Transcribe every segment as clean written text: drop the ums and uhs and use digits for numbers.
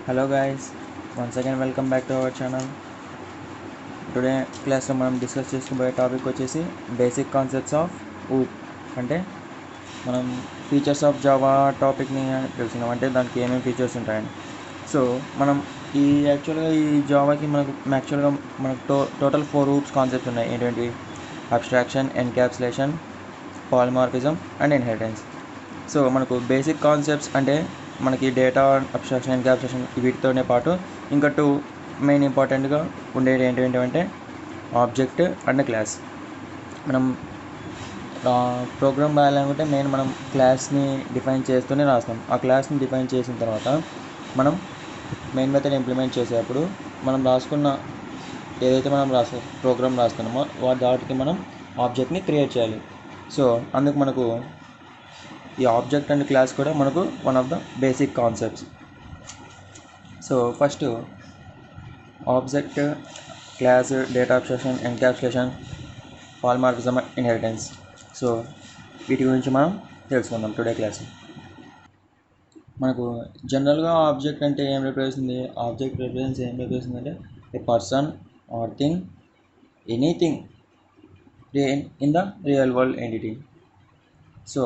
Hello guys, once again welcome back to our channel. Today క్లాస్లో మనం discuss చేసుకోబోయే topic వచ్చేసి బేసిక్ కాన్సెప్ట్స్ ఆఫ్ ఊప్. అంటే మనం ఫీచర్స్ ఆఫ్ జావా టాపిక్ని తెలుసుకున్నాం. అంటే దానికి ఏమేమి ఫీచర్స్ ఉంటాయని. సో మనం యాక్చువల్గా ఈ జావాకి మనకు టోటల్ 4 ఊప్స్ కాన్సెప్ట్స్ ఉన్నాయి. ఏంటంటే abstraction, encapsulation, polymorphism and inheritance. So మనకు బేసిక్ కాన్సెప్ట్స్ అంటే మనకి డేటా అబ్స్ట్రాక్షన్, ఎన్క్యాప్సులేషన్ వీటితోనే పాటు ఇంకా 2 మెయిన్ ఇంపార్టెంట్గా ఉండేది ఏంటంటే ఆబ్జెక్ట్ అండ్ క్లాస్. మనం ప్రోగ్రామ్ రాయాలనుకుంటే మెయిన్ మనం క్లాస్ని డిఫైన్ చేస్తూనే రాస్తాం. ఆ క్లాస్ని డిఫైన్ చేసిన తర్వాత మనం మెయిన్ మెథడ్ ఇంప్లిమెంట్ చేసేటప్పుడు మనం రాసుకున్న ఏదైతే మనం ప్రోగ్రామ్ రాస్తున్నామో వాటికి మనం ఆబ్జెక్ట్ని క్రియేట్ చేయాలి. సో అందుకు మనకు ఈ ఆబ్జెక్ట్ అండ్ క్లాస్ కూడా మనకు one of the basic concepts. So first object, class, data abstraction, encapsulation, polymorphism, inheritance. So వీటి గురించి మనం తెలుసుకుందాం టుడే క్లాస్. మనకు జనరల్గా ఆబ్జెక్ట్ అంటే ఏం రిప్రజెంట్ అంటే a person or thing, anything in the real world entity. So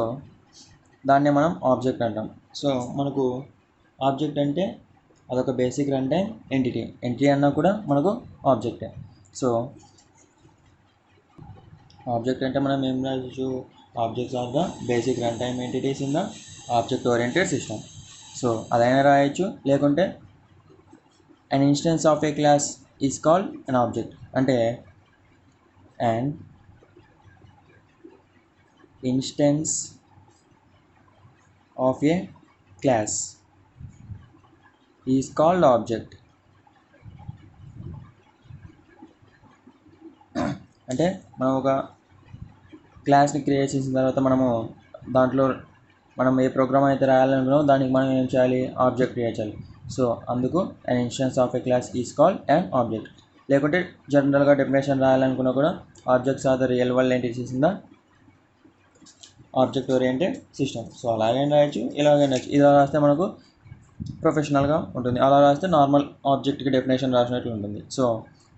దాన్నే మనం ఆబ్జెక్ట్ అంటాం. సో మనకు ఆబ్జెక్ట్ అంటే అదొక బేసిక్ రన్ టైం ఎంటిటీ అన్నా కూడా మనకు ఆబ్జెక్టే. సో ఆబ్జెక్ట్ అంటే మనం ఏం రాయచ్చు, objects are the basic run time entities in the object oriented system. So అదైనా రాయొచ్చు, లేకుంటే an instance of a class is called an object. అంటే an instance of a class is called object. అంటే మనం ఒక క్లాస్ని క్రియేట్ చేసిన తర్వాత దాంట్లో మనం ఏ ప్రోగ్రామ్ అయితే రాయాలనుకున్నామో దానికి మనం ఏం చేయాలి, ఆబ్జెక్ట్ క్రియేట్ చేయాలి. సో అందుకు an instance of a class is called an object. లేకుంటే జనరల్గా డెఫినేషన్ రాయాలనుకున్నా కూడా objects are the real world entities in the object oriented system. So అలాగైనా రాయొచ్చు, ఇలాగైనా రాయొచ్చు. ఇలా రాస్తే మనకు ప్రొఫెషనల్గా ఉంటుంది, అలా రాస్తే నార్మల్ ఆబ్జెక్ట్కి డెఫినేషన్ రాసినట్లు ఉంటుంది. సో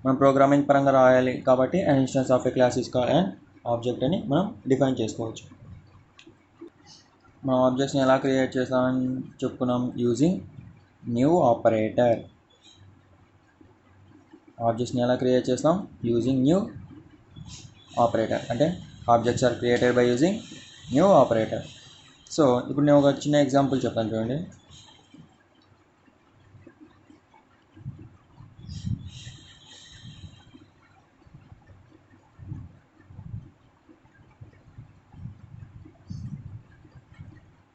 మనం ప్రోగ్రామింగ్ పరంగా రాయాలి కాబట్టి అన్ instance of a class is called an object అని మనం డిఫైన్ చేసుకోవచ్చు. మనం ఆబ్జెక్ట్స్ని ఎలా క్రియేట్ చేస్తామని చెప్పుకున్నాం, యూజింగ్ న్యూ ఆపరేటర్. ఆబ్జెక్ట్స్ని ఎలా క్రియేట్ చేస్తాం, యూజింగ్ న్యూ ఆపరేటర్. అంటే objects are created by using new operator. So ఇప్పుడు నేను ఒక చిన్న ఎగ్జాంపుల్ చెప్తాను చూడండి.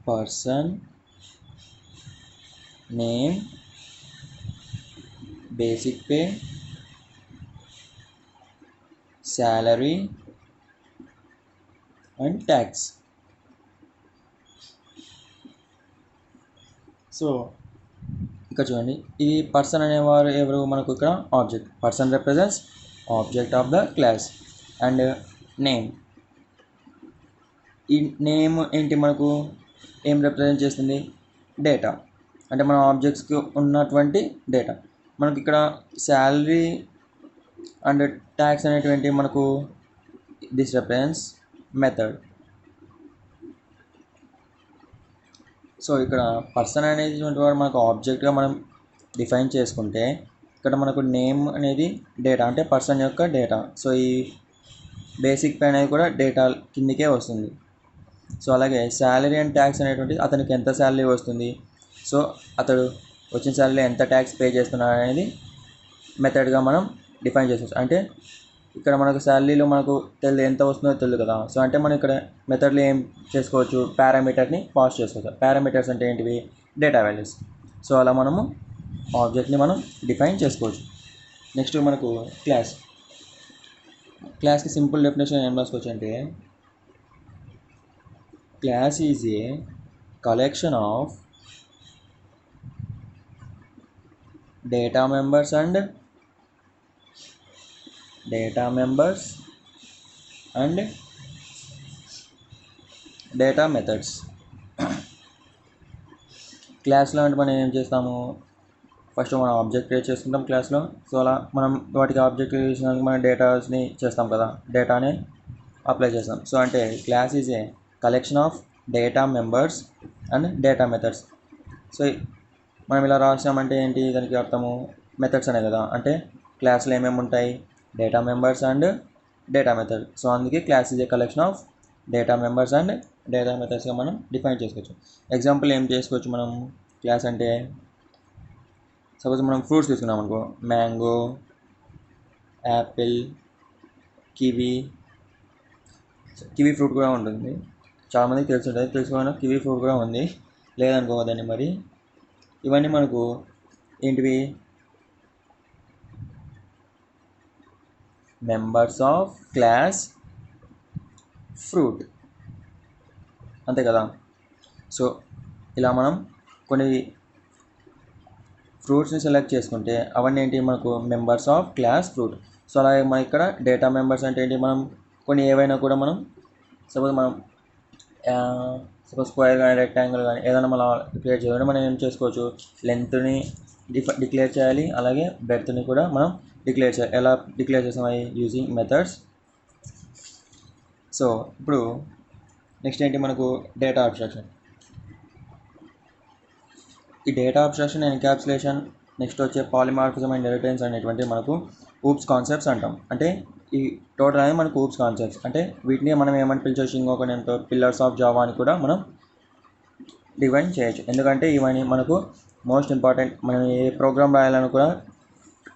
Person name, basic pay, salary and tax. So ఇక్కడ చూడండి, ఈ పర్సన్ అనేవారు ఎవరు, మనకు ఇక్కడ object. Person represents object of the class. And name, ఈ నేమ్ ఏంటి, మనకు ఏం రిప్రజెంట్ చేస్తుంది, డేటా. అంటే మన ఆబ్జెక్ట్స్కి ఉన్నటువంటి డేటా. మనకి ఇక్కడ శాలరీ అండ్ ట్యాక్స్ అనేటువంటి మనకు దిస్ రిప్రజెంట్స్ మెథడ్. సో ఇక్కడ పర్సన్ అనేటువంటి వాడు మనకు ఆబ్జెక్ట్గా మనం డిఫైన్ చేసుకుంటే, ఇక్కడ మనకు నేమ్ అనేది డేటా, అంటే పర్సన్ యొక్క డేటా. సో ఈ బేసిక్ పే అనేది కూడా డేటా కిందికే వస్తుంది. సో అలాగే శాలరీ అండ్ ట్యాక్స్ అనేటువంటిది అతనికి ఎంత శాలరీ వస్తుంది, సో అతడు వచ్చిన శాలరీ ఎంత ట్యాక్స్ పే చేస్తున్నాడు అనేది మెథడ్గా మనం డిఫైన్ చేసుకోవచ్చు. అంటే ఇక్కడ మనకు శాలరీలో మనకు ఎంత వస్తుందో తెలియదు కదా. సో అంటే మనం ఇక్కడ మెథడ్లో ఏం చేసుకోవచ్చు, పారామీటర్ని పాస్ చేసుకోవచ్చు. పారామీటర్స్ అంటే ఏంటివి, డేటా వాల్యూస్. సో అలా మనము ఆబ్జెక్ట్ని మనం డిఫైన్ చేసుకోవచ్చు. నెక్స్ట్ మనకు క్లాస్కి సింపుల్ డెఫినేషన్ ఏం రాసుకోవచ్చు అంటే, class is a collection of data members and data methods. క్లాస్లో అంటే మనం ఏం చేస్తాము, ఫస్ట్ మనం ఆబ్జెక్ట్ క్రియేట్ చేసుకుంటాం క్లాస్లో. సో అలా మనం వాటికి ఆబ్జెక్ట్ క్రియేట్ చేసినాక మనం డేటాస్ని చేస్తాం కదా, డేటాని అప్లై చేస్తాం. సో అంటే class is a collection of data members and data methods. So మనం ఇలా రాసామంటే ఏంటి, దానికి అర్థము మెథడ్స్ అనే కదా. అంటే క్లాస్లో ఏమేమి ఉంటాయి, data members and data method. So అందుకే class is a collection of data members and data మెథడ్స్గా మనం డిఫైన్ చేసుకోవచ్చు. ఎగ్జాంపుల్ ఏం చేసుకోవచ్చు మనం క్లాస్ అంటే, సపోజ్ మనం ఫ్రూట్స్ తీసుకున్నాం అనుకో, మ్యాంగో, యాపిల్, కివీ ఫ్రూట్ కూడా ఉంటుంది. చాలామందికి తెలుసుంటుంది, తెలుసుకోవాలి కివీ ఫ్రూట్ కూడా ఉంది, లేదనుకోవద్దండి. మరి ఇవన్నీ మనకు ఏంటివి, మెంబర్స్ ఆఫ్ క్లాస్ ఫ్రూట్, అంతే కదా. సో ఇలా మనం కొన్ని ఫ్రూట్స్ని సెలెక్ట్ చేసుకుంటే అవన్నీ ఏంటి మనకు members of class fruit. So అలాగే మన ఇక్కడ డేటా మెంబర్స్ అంటే ఏంటి, మనం కొన్ని ఏవైనా కూడా మనం సపోజ్ స్క్వేర్ కానీ రెక్టాంగిల్ కానీ ఏదైనా మనం క్రియేట్ చేయాలంటే మనం ఏం చేసుకోవచ్చు, లెంత్ని డిక్లేర్ చేయాలి, అలాగే బ్రెడ్త్ని కూడా మనం డిక్లేర్ చేయాలి. ఎలా డిక్లేర్ చేస్తాం, యూజింగ్ మెథడ్స్. సో ఇప్పుడు నెక్స్ట్ ఏంటి మనకు డేటా అబ్స్ట్రాక్షన్. ఈ డేటా అబ్స్ట్రాక్షన్, ఎన్క్యాప్సులేషన్, నెక్స్ట్ వచ్చే పాలిమార్ఫిజం అండ్ ఇన్హెరిటెన్స్ అనేటువంటి మనకు ఊప్స్ కాన్సెప్ట్స్ అంటాం. అంటే ఈ టోటల్ అనేది మనకు ఊప్స్ కాన్సెప్ట్స్. అంటే వీటిని మనం ఏమని పిలిచవచ్చు, ఇంకొక ఎంతో పిల్లర్స్ ఆఫ్ జావా అని కూడా మనం డిఫైన్ చేయొచ్చు. ఎందుకంటే ఇవన్నీ మనకు మోస్ట్ ఇంపార్టెంట్. మనం ఏ ప్రోగ్రామ్ రాయాలని కూడా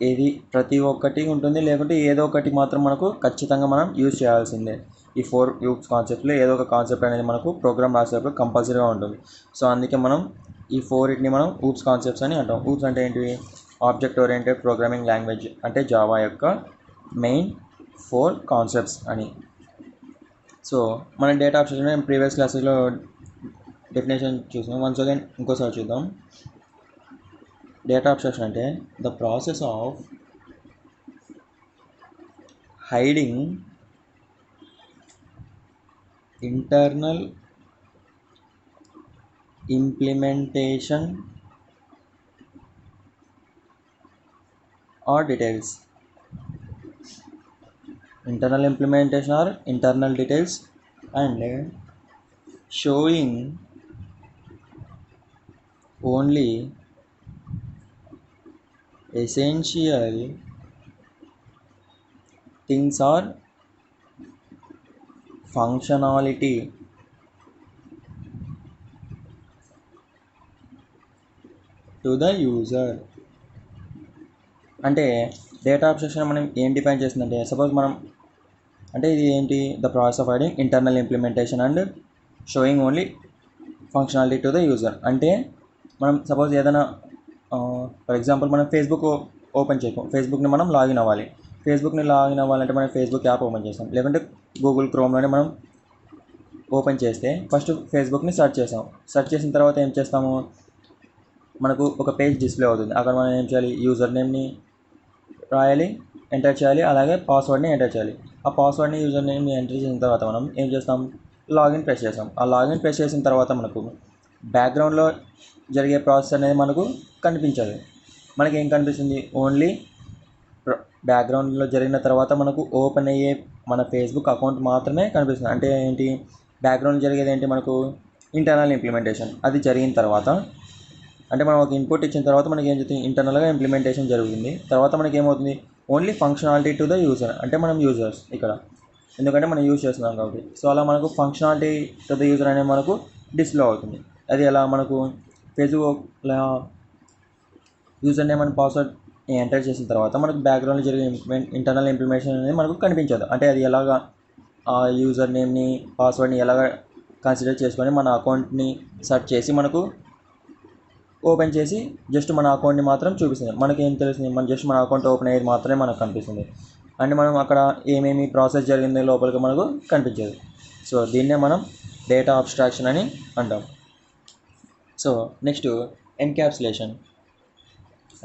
ఏది ప్రతి ఒక్కటి ఉంటుంది, లేకుంటే ఏదో ఒకటి మాత్రం మనకు ఖచ్చితంగా మనం యూజ్ చేయాల్సిందే. ఈ 4 ఊప్స్ కాన్సెప్ట్లో ఏదో ఒక కాన్సెప్ట్ అనేది మనకు ప్రోగ్రామ్ రాసేటప్పుడు కంపల్సరీగా ఉంటుంది. సో అందుకే మనం ఈ 4 మనం ఊప్స్ కాన్సెప్ట్స్ అని అంటాం. ఊప్స్ అంటే ఏంటివి, ఆబ్జెక్ట్ ఓరియంటెడ్ ప్రోగ్రామింగ్ లాంగ్వేజ్, అంటే జావా యొక్క మెయిన్ 4 కాన్సెప్ట్స్ అని. సో మన డేటా అబ్స్ట్రాక్షన్ ప్రీవియస్ క్లాసెస్లో డెఫినేషన్ చూసాం. వన్స్ అగైన్ ఇంకోసారి చూద్దాం. డేటా అబ్స్ట్రాక్షన్ అంటే the process of hiding internal implementation or details. Internal implementation or internal details, and showing only essential things or functionality to the user. అంటే data abstraction మనం ఏం define చేస్తుందంటే, suppose మనం అంటే ఇది ఏంటి, the process of hiding internal implementation and sowing only functionality to the user. అంటే మనం సపోజ్ ఏదైనా ఫర్ ఎగ్జాంపుల్ మనం ఫేస్బుక్ ఓపెన్ చేయము, ఫేస్బుక్ని మనం లాగిన్ అవ్వాలి. ఫేస్బుక్ని లాగిన్ అవ్వాలంటే మనం ఫేస్బుక్ యాప్ ఓపెన్ చేస్తాం, లేకుంటే గూగుల్ క్రోమ్లోనే మనం ఓపెన్ చేస్తే ఫస్ట్ ఫేస్బుక్ని సెర్చ్ చేస్తాం. సెర్చ్ చేసిన తర్వాత ఏం చేస్తాము, మనకు ఒక పేజ్ డిస్ప్లే అవుతుంది. అక్కడ మనం ఏం చేయాలి, యూజర్ నేమ్ని రాయాలి, ఎంటర్ చేయాలి, అలాగే పాస్వర్డ్ని ఎంటర్ చేయాలి. ఆ పాస్వర్డ్ని యూజర్ నేమ్ని ఎంటర్ చేసిన తర్వాత మనం ఏం చేస్తాం, లాగిన్ ప్రెస్ చేస్తాం. ఆ లాగిన్ ప్రెస్ చేసిన తర్వాత మనకు బ్యాక్గ్రౌండ్లో జరిగే ప్రాసెస్ అనేది మనకు కనిపించదు. మనకి ఏం కనిపిస్తుంది, ఓన్లీ బ్యాక్గ్రౌండ్లో జరిగిన తర్వాత మనకు ఓపెన్ అయ్యే మన ఫేస్బుక్ అకౌంట్ మాత్రమే కనిపిస్తుంది. అంటే ఏంటి, బ్యాక్గ్రౌండ్ జరిగేది ఏంటి, మనకు ఇంటర్నల్ ఇంప్లిమెంటేషన్. అది జరిగిన తర్వాత అంటే మనం ఒక ఇన్పుట్ ఇచ్చిన తర్వాత మనకి ఏం జరుగుతుంది, ఇంటర్నల్గా ఇంప్లిమెంటేషన్ జరుగుతుంది. తర్వాత మనకి ఏమవుతుంది, only functionality to the user. అంటే మనం యూజర్స్ ఇక్కడ, ఎందుకంటే మనం యూజ్ చేస్తున్నాం కాబట్టి. సో అలా మనకు ఫంక్షనాలిటీ టు ద యూజర్ అనేది మనకు డిస్ప్లే అవుతుంది. అది ఎలా, మనకు Facebook user name and password enter చేసిన తర్వాత మనకు బ్యాక్గ్రౌండ్లో జరిగే ఇంటర్నల్ ఇంప్లిమెంటేషన్ అనేది మనకు కనిపించదు. అంటే అది ఎలాగా ఆ యూజర్ నేమ్ని పాస్వర్డ్ని ఎలాగ కన్సిడర్ చేసుకొని మన అకౌంట్ని సెర్చ్ చేసి మనకు ఓపెన్ చేసి జస్ట్ మన అకౌంట్ని మాత్రం చూపిస్తుంది. మనకేం తెలుస్తుంది, మన జస్ట్ మన అకౌంట్ ఓపెన్ అయ్యేది మాత్రమే మనకు కనిపిస్తుంది. అంటే మనం అక్కడ ఏమేమి ప్రాసెస్ జరిగిందో లోపలికి మనకు కనిపించదు. సో దీన్నే మనం డేటా అబ్స్ట్రాక్షన్ అని అంటాం. So next encapsulation.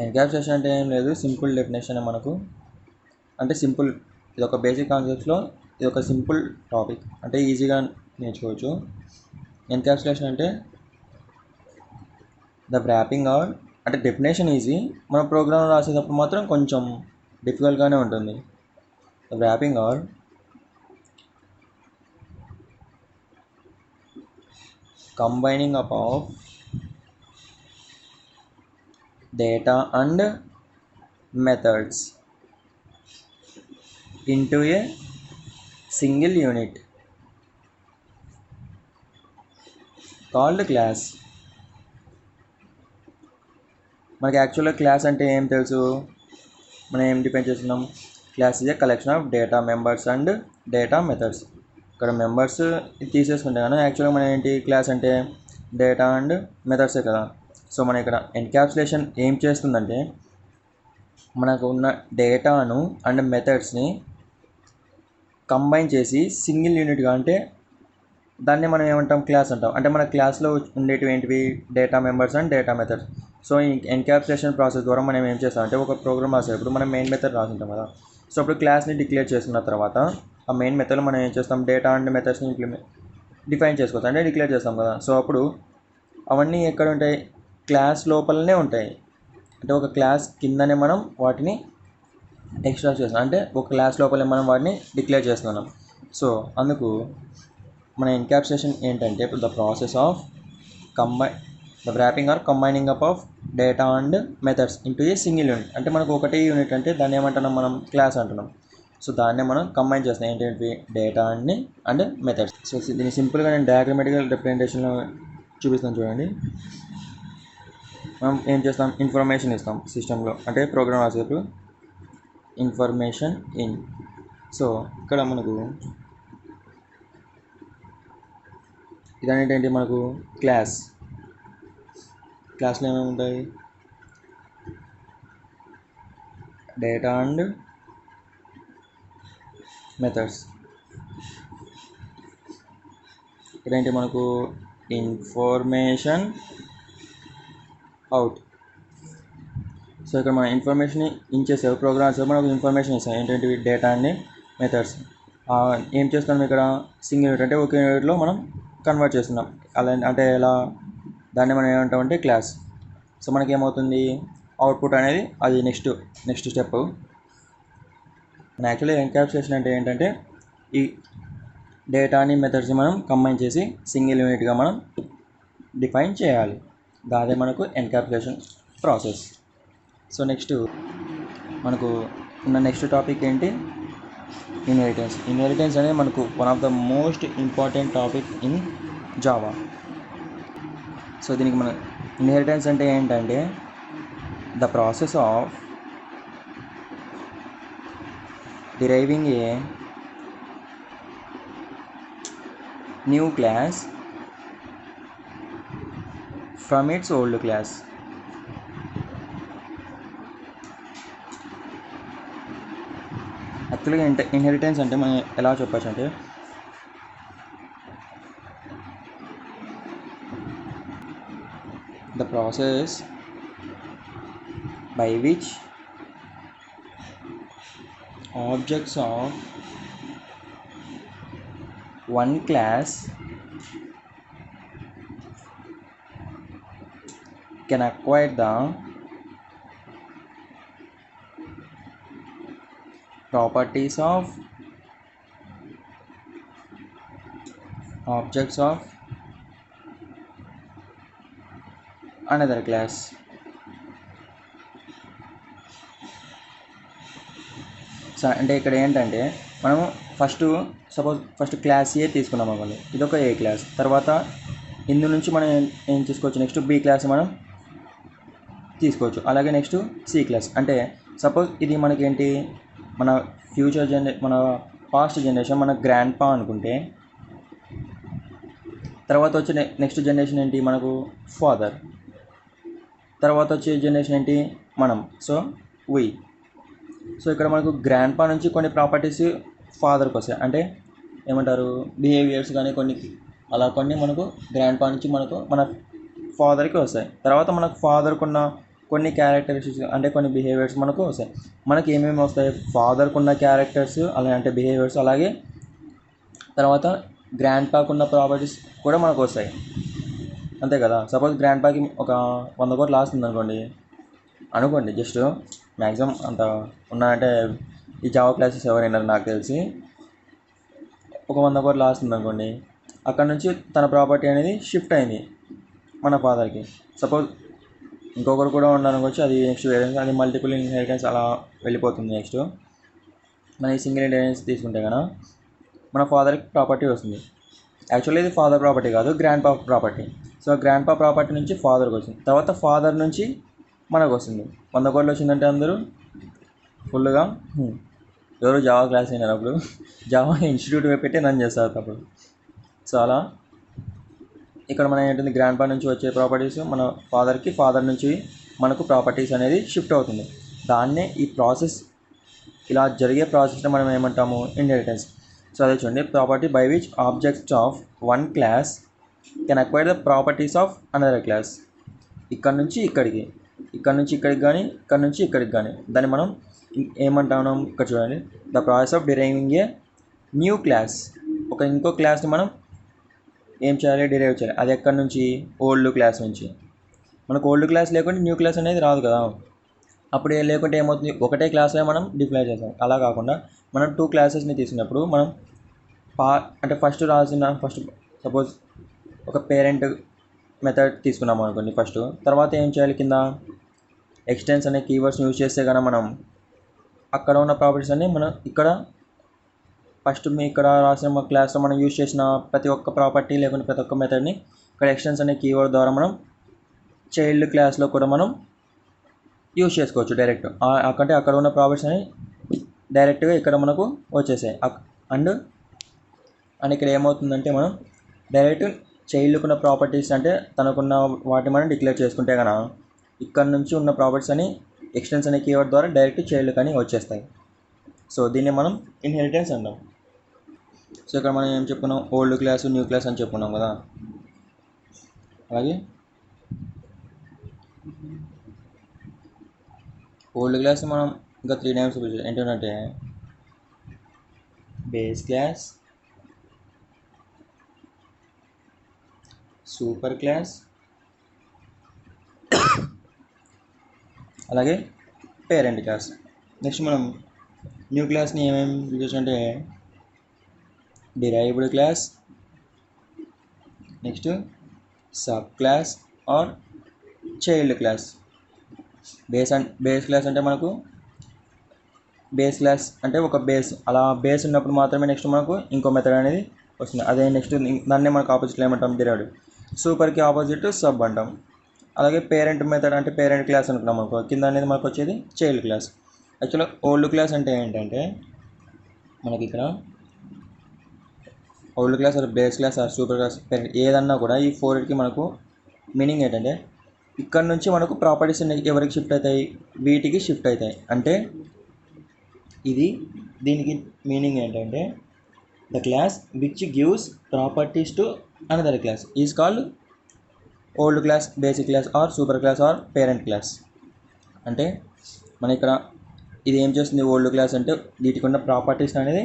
ఎన్క్యాప్సులేషన్ అంటే ఏం లేదు, సింపుల్ డెఫినేషన్ మనకు. అంటే సింపుల్, ఇది ఒక బేసిక్ కాన్సెప్ట్స్లో ఇది ఒక సింపుల్ టాపిక్, అంటే ఈజీగా నేర్చుకోవచ్చు. ఎన్క్యాప్సులేషన్ అంటే the wrapping or అంటే డెఫినేషన్ ఈజీ, మన ప్రోగ్రామ్ రాసేటప్పుడు మాత్రం కొంచెం డిఫికల్ట్గానే ఉంటుంది. Wrapping or combining up of data and methods into a single unit called class. మనకి యాక్చువల్గా క్లాస్ అంటే ఏం తెలుసు, మనం ఏం డిఫైన్ చేస్తున్నాం, class is a collection of data members and data methods. ఇక్కడ మెంబర్స్ తీసేసుకుంటే కానీ యాక్చువల్గా మనం ఏంటి, క్లాస్ అంటే డేటా అండ్ మెథడ్సే కదా. సో మన ఇక్కడ ఎన్క్యాప్సులేషన్ ఏం చేస్తుందంటే మనకు ఉన్న డేటాను అండ్ మెథడ్స్ని కంబైన్ చేసి సింగిల్ యూనిట్గా, అంటే దాన్ని మనం ఏమంటాం, క్లాస్ అంటాం. అంటే మన క్లాస్లో ఉండేటివి ఏంటివి, data members and data methods. So ఈ ఎన్క్యాప్సులేషన్ ప్రాసెస్ ద్వారా మనం ఏం చేస్తాం అంటే ఒక ప్రోగ్రామ్ రాసేటప్పుడు మనం మెయిన్ మెథడ్ రాసుంటాం కదా. సో అప్పుడు క్లాస్ని డిక్లేర్ చేసుకున్న తర్వాత ఆ మెయిన్ మెథడ్లో మనం ఏం చేస్తాం, డేటా అండ్ మెథడ్స్ని డిఫైన్ చేసుకోవచ్చు, అంటే డిక్లేర్ చేస్తాం కదా. సో అప్పుడు అవన్నీ ఎక్కడ ఉంటాయి, క్లాస్ లోపలనే ఉంటాయి. అంటే ఒక క్లాస్ కిందనే మనం వాటిని ఎక్స్ట్రాక్ట్ చేస్తాం, అంటే ఒక క్లాస్ లోపలే మనం వాటిని డిక్లేర్ చేస్తున్నాం. సో అందుకు మన ఎన్క్యాప్సులేషన్ ఏంటంటే ఇప్పుడు the process of the wrapping or combining up of data and methods into a single unit. అంటే మనకు ఒకటే యూనిట్, అంటే దాన్ని ఏమంటున్నాం మనం, క్లాస్ అంటున్నాం. సో దాన్నే మనం కంబైన్ చేస్తున్నాం, ఏంటంటే డేటా అండ్ మెథడ్స్. సో దీన్ని సింపుల్గా నేను డయాగ్రమాటికల్ రిప్రజెంటేషన్లో చూపిస్తాను చూడండి. మనం ఏం చేస్తాం, ఇన్ఫర్మేషన్ ఇస్తాం సిస్టంలో, అంటే ప్రోగ్రామ్ రాసేటప్పుడు ఇన్ఫర్మేషన్ ఇన్. సో ఇక్కడ మనకు ఇదనేటంటే మనకు క్లాస్లో ఏమేమి ఉంటాయి, డేటా అండ్ మెథడ్స్. ఇక్కడేంటి మనకు ఇన్ఫర్మేషన్ అవుట్. సో ఇక్కడ మన ఇన్ఫర్మేషన్ ఇచ్చేసారు ప్రోగ్రామ్స్, మనకు ఇన్ఫర్మేషన్ ఇస్తాం, ఏంటంటే డేటా అండ్ మెథడ్స్. ఏం చేస్తున్నాం ఇక్కడ, సింగిల్ యూనిట్, అంటే ఒక యూనిట్లో మనం కన్వర్ట్ చేస్తున్నాం. అలా అంటే ఎలా, దాన్ని మనం ఏమంటామంటే క్లాస్. సో మనకి ఏమవుతుంది, అవుట్పుట్ అనేది అది నెక్స్ట్ స్టెప్. యాక్చువల్లీ ఎన్క్యాప్సులేషన్ అంటే ఏంటంటే ఈ డేటాని మెథడ్స్ని మనం కంబైన్ చేసి సింగిల్ యూనిట్గా మనం డిఫైన్ చేయాలి. అదే మనకు ఎన్క్యాప్సులేషన్ ప్రాసెస్. సో నెక్స్ట్ మనకు ఉన్న నెక్స్ట్ టాపిక్ ఏంటి, ఇన్హెరిటెన్స్. ఇన్హెరిటెన్స్ అనేది మనకు one of the most important topic in Java. So దీనికి మన ఇన్హెరిటెన్స్ అంటే ఏంటంటే the process of deriving a new class from its old class. యాక్చువల్గా ఇన్హెరిటెన్స్ అంటే మనం ఎలా చెప్పచ్చు అంటే the process by which objects of one class can acquire the properties of objects of another class. అంటే ఇక్కడ ఏంటంటే మనము ఫస్ట్ క్లాస్ ఏ తీసుకున్నాం అనుకోండి, ఇదొక ఏ క్లాస్. తర్వాత ఇందు నుంచి మనం ఏం తీసుకోవచ్చు, నెక్స్ట్ బి క్లాస్ మనం తీసుకోవచ్చు. అలాగే నెక్స్ట్ సి క్లాస్. అంటే సపోజ్ ఇది మనకేంటి, మన మన పాస్ట్ జనరేషన్ మన గ్రాండ్ పా అనుకుంటే, తర్వాత వచ్చే నెక్స్ట్ జనరేషన్ ఏంటి మనకు ఫాదర్, తర్వాత వచ్చే జనరేషన్ ఏంటి మనం, సో వీ. సో ఇక్కడ మనకు గ్రాండ్ పా నుంచి కొన్ని ప్రాపర్టీస్ ఫాదర్కి వస్తాయి, అంటే ఏమంటారు బిహేవియర్స్ కానీ కొన్ని మనకు గ్రాండ్ పా నుంచి మన ఫాదర్కి వస్తాయి. తర్వాత మనకు ఫాదర్కి ఉన్న కొన్ని క్యారెక్టరిస్టిక్స్ అంటే కొన్ని బిహేవియర్స్ మనకు వస్తాయి. మనకి ఏమేమి వస్తాయి, ఫాదర్కి ఉన్న క్యారెక్టర్స్ అలాగే అంటే బిహేవియర్స్, అలాగే తర్వాత గ్రాండ్ పాకు ఉన్న ప్రాపర్టీస్ కూడా మనకు వస్తాయి. అంతే కదా. సపోజ్ గ్రాండ్ పాకి ఒక 100 కోట్లు ఆస్తుంది అనుకోండి జస్ట్ మ్యాక్సిమం అంత ఉన్నాయంటే ఈ జావా క్లాసెస్ ఎవరైనా నాకు తెలిసి ఒక 100 కోట్లు ఆస్తుంది అనుకోండి. అక్కడ నుంచి తన ప్రాపర్టీ అనేది షిఫ్ట్ అయింది మన ఫాదర్కి. సపోజ్ ఇంకొకరు కూడా ఉండాలనుకోవచ్చు, అది నెక్స్ట్ అది మల్టిపుల్ ఇన్హెరిటెన్స్ అలా వెళ్ళిపోతుంది. నెక్స్ట్ మన ఈ సింగిల్ ఇన్హెరిటెన్స్ తీసుకుంటే కనుక మన ఫాదర్కి ప్రాపర్టీ వస్తుంది. యాక్చువల్లీ ఇది ఫాదర్ ప్రాపర్టీ కాదు, గ్రాండ్ పా ప్రాపర్టీ. సో గ్రాండ్ పా ప్రాపర్టీ నుంచి ఫాదర్కి వచ్చింది, తర్వాత ఫాదర్ నుంచి మనకు వస్తుంది. 100 కోట్లు వచ్చిందంటే అందరూ ఫుల్గా ఎవరు జావా క్లాస్ అయినారు అప్పుడు జావా ఇన్స్టిట్యూట్ పెట్టి రన్ చేస్తారు అప్పుడు. సో అలా ఇక్కడ మనం ఏంటంటే గ్రాండ్ పా నుంచి వచ్చే ప్రాపర్టీస్ మన ఫాదర్కి, ఫాదర్ నుంచి మనకు ప్రాపర్టీస్ అనేది షిఫ్ట్ అవుతుంది. దాన్నే ఈ ప్రాసెస్, ఇలా జరిగే ప్రాసెస్ని మనం ఏమంటాము, ఇన్హెరిటెన్స్. సో అదే చూడండి, property by which objects of one class can acquire the properties of another class. ఇక్కడ నుంచి ఇక్కడికి, ఇక్కడ నుంచి ఇక్కడికి కానీ, ఇక్కడ నుంచి ఇక్కడికి కానీ, దాన్ని మనం ఏమంటాము, ఇక్కడ చూడండి, the process of deriving a new class. ఇంకో క్లాస్ని మనం ఏం చేయాలి, డిరైవ్ చేయాలి. అది ఎక్కడి నుంచి, ఓల్డ్ క్లాస్ నుంచి. మనకు ఓల్డ్ క్లాస్ లేకుంటే న్యూ క్లాస్ అనేది రాదు కదా. అప్పుడు లేకుంటే ఏమవుతుంది, ఒకటే క్లాస్లో మనం డిక్లేర్ చేస్తాం. అలా కాకుండా మనం 2 క్లాసెస్ని తీసుకున్నప్పుడు మనం అంటే ఫస్ట్ సపోజ్ ఒక పేరెంట్ మెథడ్ తీసుకున్నాం అనుకోండి ఫస్ట్. తర్వాత ఏం చేయాలి, కింద ఎక్స్టెన్స్ అనే కీవర్డ్స్ని యూజ్ చేస్తే కనుక మనం అక్కడ ఉన్న ప్రాపర్టీస్ అన్ని మనం ఇక్కడ ఫస్ట్ ఇక్కడ రాసిన క్లాస్లో మనం యూజ్ చేసిన ప్రతి ఒక్క ప్రాపర్టీ లేకుంటే ప్రతి ఒక్క మెథడ్ని ఇక్కడ ఎక్స్టెన్స్ అనే కీవర్డ్ ద్వారా మనం చైల్డ్ క్లాస్లో కూడా మనం యూజ్ చేసుకోవచ్చు డైరెక్ట్. అంటే అక్కడ ఉన్న ప్రాపర్టీస్ అని డైరెక్ట్గా ఇక్కడ మనకు వచ్చేసాయి. అండ్ ఇక్కడ ఏమవుతుందంటే మనం డైరెక్ట్ చైల్డ్కున్న ప్రాపర్టీస్ అంటే తనకున్న వాటిని మనం డిక్లేర్ చేసుకుంటే కనుక ఇక్కడ నుంచి ఉన్న ప్రాపర్టీస్ అని ఎక్స్టెన్స్ అనే కీవర్డ్ ద్వారా డైరెక్ట్ చైల్డ్ కానీ వచ్చేస్తాయి. సో దీన్ని మనం ఇన్హెరిటెన్స్ అంటాం. సో ఇక్కడ మనం ఏం చెప్పుకున్నాం, ఓల్డ్ క్లాస్, న్యూ క్లాస్ అని చెప్పుకున్నాం కదా. అలాగే ఓల్డ్ క్లాస్ మనం ఇంకా 3 టైమ్స్ ఏంటంటే బేస్ క్లాస్, సూపర్ క్లాస్, అలాగే పేరెంట్ క్లాస్. నెక్స్ట్ మనం న్యూ క్లాస్ని ఏమేమి యూజ్ అంటే derived class, next sub class or child class. Base class అంటే మనకు బేస్ క్లాస్ అంటే ఒక బేస్, అలా బేస్ ఉన్నప్పుడు మాత్రమే నెక్స్ట్ మనకు ఇంకో మెథడ్ అనేది వస్తుంది. అదే నెక్స్ట్ దాన్నే మనకు ఆపోజిట్లో ఏమంటాం, డిరైవ్డ్. సూపర్కి ఆపోజిట్ సబ్ అంటాం. అలాగే పేరెంట్ మెథడ్ అంటే పేరెంట్ క్లాస్ అనుకున్నాం అనుకో, కింద అనేది మనకు వచ్చేది చైల్డ్ క్లాస్. యాక్చువల్గా ఓల్డ్ క్లాస్ అంటే ఏంటంటే మనకి ఇక్కడ old class or base class or super class parent ఏదన్నా కూడా ఈ 4కి మనకు మీనింగ్ ఏంటంటే ఇక్కడ నుంచి మనకు ప్రాపర్టీస్ ఎవరికి షిఫ్ట్ అవుతాయి, వీటికి షిఫ్ట్ అవుతాయి. అంటే దీనికి మీనింగ్ ఏంటంటే the class which gives properties to another class is called old class, basic class or super class or parent class. అంటే మన ఇక్కడ ఇది ఏం చేస్తుంది, ఓల్డ్ క్లాస్ అంటే వీటికి ఉన్న ప్రాపర్టీస్ అనేది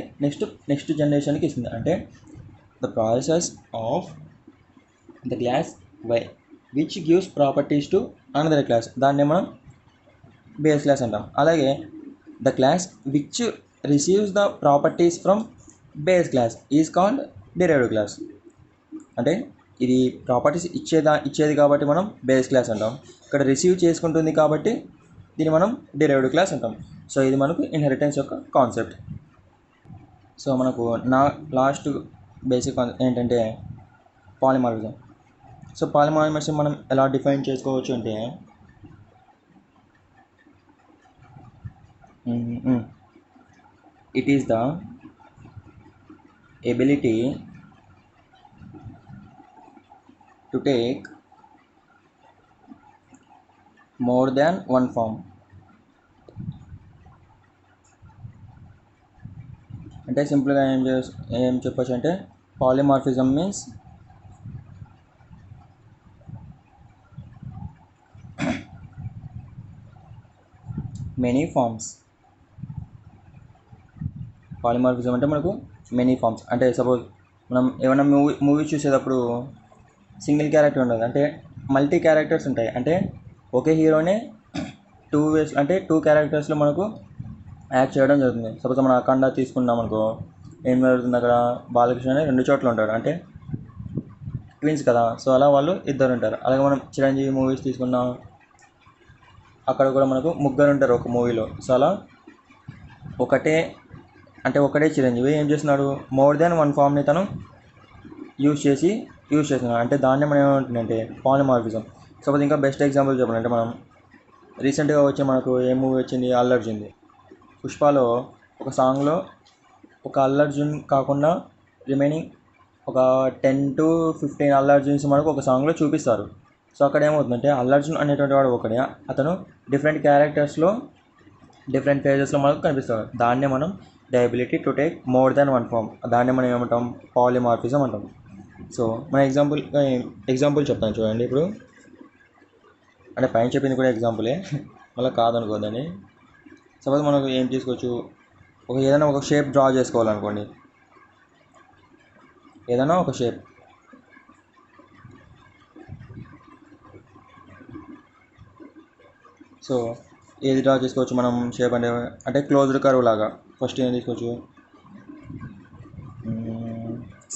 నెక్స్ట్ జనరేషన్కి ఇస్తుంది. అంటే the process of the class which gives properties to another class, దాన్ని మనం బేస్ క్లాస్ అంటాం. అలాగే the class which receives the properties from base class is called derived class. అంటే ఇది ప్రాపర్టీస్ ఇచ్చేది కాబట్టి మనం బేస్ క్లాస్ అంటాం. ఇక్కడ రిసీవ్ చేసుకుంటుంది కాబట్టి దీన్ని మనం డిరైవ్డ్ క్లాస్ అంటాం. సో ఇది మనకు ఇన్హెరిటెన్స్ యొక్క కాన్సెప్ట్. సో మనకు లాస్ట్ బేసిక్ ఏంటంటే పాలిమార్ఫిజం. సో పాలిమార్ఫిజం మనం ఎలా డిఫైన్ చేసుకోవచ్చు అంటే it is the ability to take more than one form. అంటే సింపుల్గా ఏం చెప్పచ్చు అంటే polymorphism means many forms. Polymorphism అంటే మనకు మెనీ ఫార్మ్స్. అంటే సపోజ్ మనం ఏమైనా మూవీ చూసేటప్పుడు సింగిల్ క్యారెక్టర్ ఉండదు, అంటే మల్టీ క్యారెక్టర్స్ ఉంటాయి. అంటే ఒకే హీరోనే 2 వేస్ అంటే 2 క్యారెక్టర్స్లో మనకు యాక్ట్ చేయడం జరుగుతుంది. సపోజ్ మనం అఖండ తీసుకున్నాం అనుకో, ఏం జరుగుతుంది అక్కడ, బాలకృష్ణ అనే 2 చోట్ల ఉంటాడు, అంటే ట్విన్స్ కదా. సో అలా వాళ్ళు ఇద్దరు ఉంటారు. అలాగే మనం చిరంజీవి మూవీస్ తీసుకున్నాం, అక్కడ కూడా మనకు ముగ్గురు ఉంటారు ఒక మూవీలో. సో అలా ఒకటే చిరంజీవి ఏం చేస్తున్నాడు, మోర్ దెన్ వన్ ఫామ్ని తను యూజ్ చేస్తున్నాడు. అంటే దాన్ని మనం ఏమంటుందంటే పాలిమార్ఫిజం. సపోజ్ ఇంకా బెస్ట్ ఎగ్జాంపుల్ చెప్పాలంటే, మనం రీసెంట్గా వచ్చి మనకు ఏ మూవీ వచ్చింది, అల్లు అర్జున్ది. పుష్పలో ఒక సాంగ్లో ఒక అల్లు అర్జున్ కాకుండా రిమైనింగ్ ఒక 10 to 15 అల్లు అర్జున్స్ మనకు ఒక సాంగ్లో చూపిస్తారు. సో అక్కడ ఏమవుతుందంటే అల్లు అర్జున్ అనేటువంటి వాడు ఒకడే, అతను డిఫరెంట్ క్యారెక్టర్స్లో డిఫరెంట్ ఫేజెస్లో మనకు కనిపిస్తాడు. దాన్నే మనం the ability to take more than one form, దాన్నే మనం ఏమంటాం, పాలిమార్ఫిజం అంటాం. సో మన ఎగ్జాంపుల్ చెప్తాను చూడండి. ఇప్పుడు అంటే పైన చెప్పింది కూడా ఎగ్జాంపులే, మళ్ళీ కాదనుకోదని. సపోజ్ మనకు ఏం తీసుకోవచ్చు, ఏదైనా ఒక షేప్ డ్రా చేసుకోవాలనుకోండి, ఏదైనా ఒక షేప్. సో ఏది డ్రా చేసుకోవచ్చు మనం షేప్ అంటే క్లోజ్డ్ కర్వ్ లాగా. ఫస్ట్ ఏం తీసుకోవచ్చు,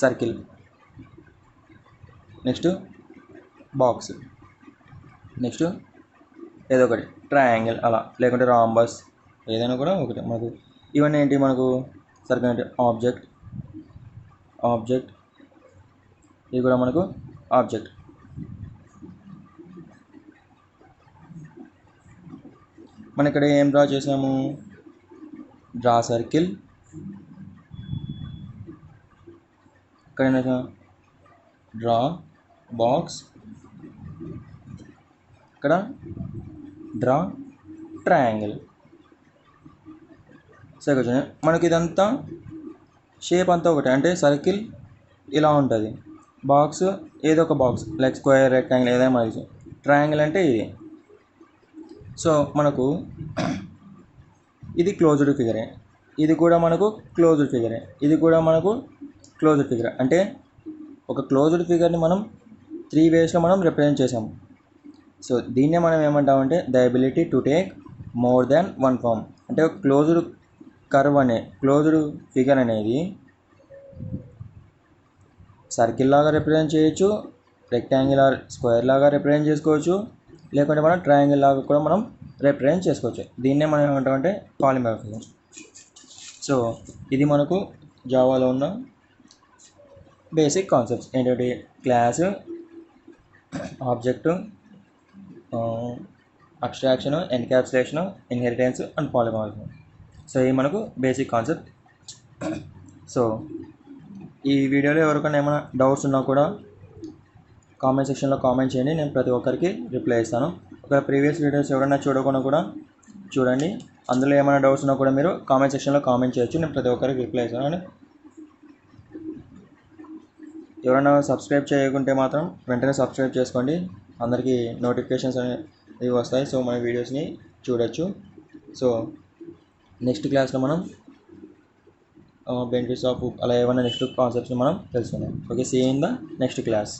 సర్కిల్, నెక్స్ట్ బాక్స్, నెక్స్ట్ ఏదో ఒకటి ట్రయాంగిల్, అలా లేకుంటే రాంబస్, ఏదైనా కూడా ఒకటి మనకు. ఇవన్నీ ఏంటి మనకు సర్కిల్ అంటే ఆబ్జెక్ట్, ఇది కూడా మనకు ఆబ్జెక్ట్. మనం ఇక్కడ ఏం డ్రా చేసాము, డ్రా సర్కిల్, ఇక్కడ డ్రా బాక్స్, ఇక్కడ డ్రా ట్రయాంగిల్. సరే మనకి ఇదంతా షేప్ అంతా ఒకటే, అంటే సర్కిల్ ఇలా ఉంటుంది, బాక్స్ ఏదో ఒక బాక్స్ లైక్ స్క్వేర్, రెక్టాంగిల్ ఏదైనా మనకి. ట్రయాంగిల్ అంటే ఇది. సో మనకు ఇది క్లోజ్డ్ ఫిగరే, ఇది కూడా మనకు క్లోజ్డ్ ఫిగరే, ఇది కూడా మనకు క్లోజ్డ్ ఫిగర్. అంటే ఒక క్లోజ్డ్ ఫిగర్ని మనం 3 వేస్లో మనం రిప్రజెంట్ చేసాము. సో దీన్నే మనం ఏమంటామంటే the ability to take more than one form. అంటే క్లోజ్డ్ కర్వ్ క్లోజ్డ్ ఫిగర్ అనేది సర్కిల్ లాగా రిప్రజెంట్ చేయొచ్చు, రెక్టాంగిల్ ఆర్ స్క్వేర్ లాగా రిప్రజెంట్ చేసుకోవచ్చు, లేకుంటే మనం ట్రయాంగిల్ లాగా కూడా మనం రిప్రజెంట్ చేసుకోవచ్చు. దీన్నే మనం ఏమంటామంటే పాలిమార్ఫిజం. సో ఇది మనకు జావాలో ఉన్న బేసిక్ కాన్సెప్ట్స్ ఏంటంటే class, object, abstraction, encapsulation, inheritance and polymorphism. So ఇవి మనకు బేసిక్ కాన్సెప్ట్. సో ఈ వీడియోలో ఎవరికైనా ఏమైనా డౌట్స్ ఉన్నా కూడా కామెంట్ సెక్షన్లో కామెంట్ చేయండి, నేను ప్రతి ఒక్కరికి రిప్లై ఇస్తాను. ఒకవేళ ప్రీవియస్ వీడియోస్ ఎవరైనా చూడకుండా కూడా చూడండి, అందులో ఏమైనా డౌట్స్ ఉన్నా కూడా మీరు కామెంట్ సెక్షన్లో కామెంట్ చేయొచ్చు, నేను ప్రతి ఒక్కరికి రిప్లై ఇస్తాను. ఎవరైనా సబ్స్క్రైబ్ చేయకుంటే మాత్రం వెంటనే సబ్స్క్రైబ్ చేసుకోండి, అందరికీ నోటిఫికేషన్స్ అనేవి వస్తాయి. సో మన వీడియోస్ని చూడొచ్చు. సో నెక్స్ట్ క్లాస్లో మనం బెనిఫిట్స్ ఆఫ్ అలా ఏమైనా నెక్స్ట్ కాన్సెప్ట్స్ని మనం తెలుసుకుందాం. Okay, see in the next class.